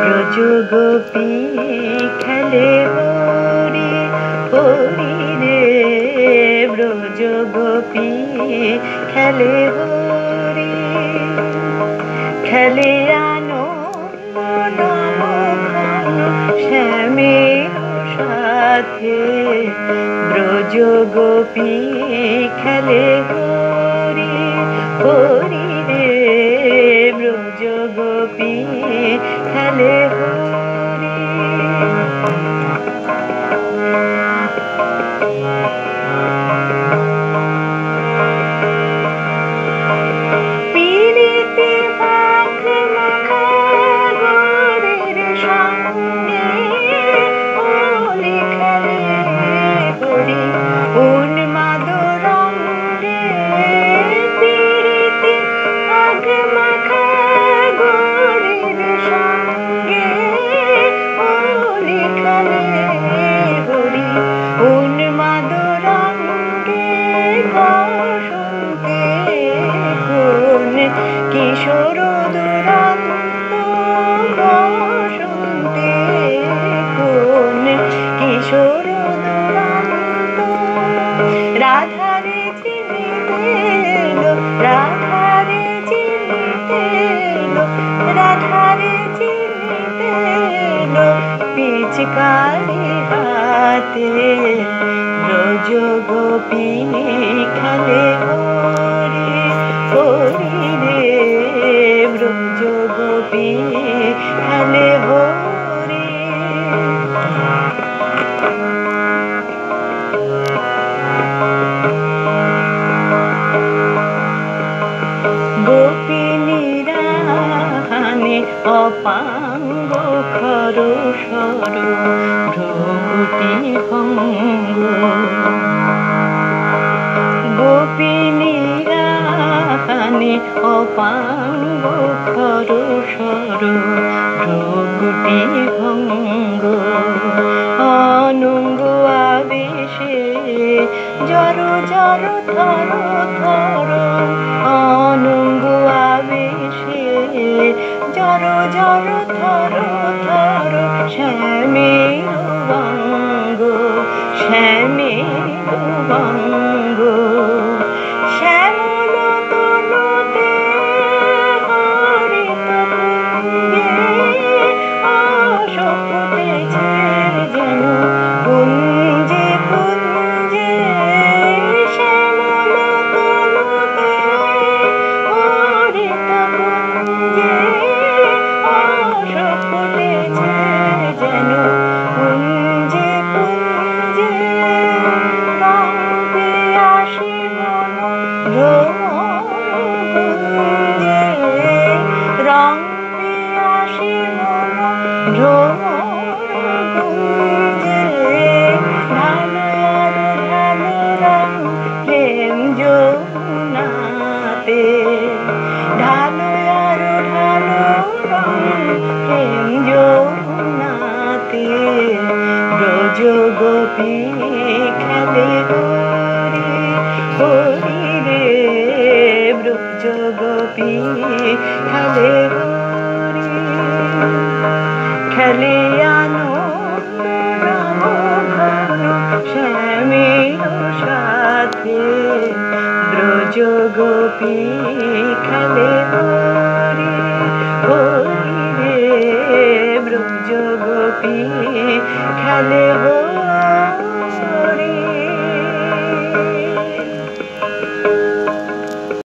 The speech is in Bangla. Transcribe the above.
ব্রজ গোপী খেলে হরি হরি রে, ব্রজ গোপী খেলে হরি, খেলে আনন্দ নবঘন শ্যামের সাথে, ব্রজ গোপী খেলে হরি হরি রে, ব্রজ গোপী খেলে হরি। পিরিতি মাখ মাখা গোরের সঙ্গে হোলি খেলে হরি উন্মাদ রঙ্গে, পিরিতি মাখ মাখা গোরের সঙ্গে হোলি খেলে হরি উন্মাদ রঙ্গে, বসন্তে কোন কিশোর দুরন্ত, বসন্তে কোন কিশোর দুরন্ত, রাধারে চিনিতে এলো, রাধারে চিনিতে এলো, রাধারে চিনিতে এলো পিচকারি হাতে, ব্রজ গোপী খেলে হরি হরি রে, ব্রজ গোপী খেলে হরি। গোপিনীরা হানে অপাঙ্গ খর সর, ভ্রুকুটি ভঙ্গ, গোপিনীরা হানে অপাঙ্গ খর সর, ভ্রুকুটি ভঙ্গ, অনঙ্গ আবেশে জর জর থর থর, অনঙ্গ আবেশে জর জর থর থর, শ্যামের অঙ্গ শ্যামের অঙ্গ, শ্যামল তনুতে হরিত কুঞ্জে আশ ফুটেছে যেন কুঞ্জে কুঞ্জে, শ্যামল তনুতে হরিত কুঞ্জে আশ ফুটেছে যেন কুঞ্জে কুঞ্জে, রং পিয়াসী মন ভ্রমর কুঞ্জে, রং পিয়াসী মন ভ্রমর কুঞ্জে, ঢালো আরো ঢালো রং প্রেম যমুনাতে, ঢালো আরো ঢালো রং প্রেম যমুনাতে, ব্রজ গোপী খেলে হরি হরি রে, ব্রজ গোপী খেলে হরি, খেলে আনন্দ নবঘন শ্যামের সাথে, ব্রজ গোপী খেলে হরি হরি রে, ব্রজ গোপী খেলে হরি।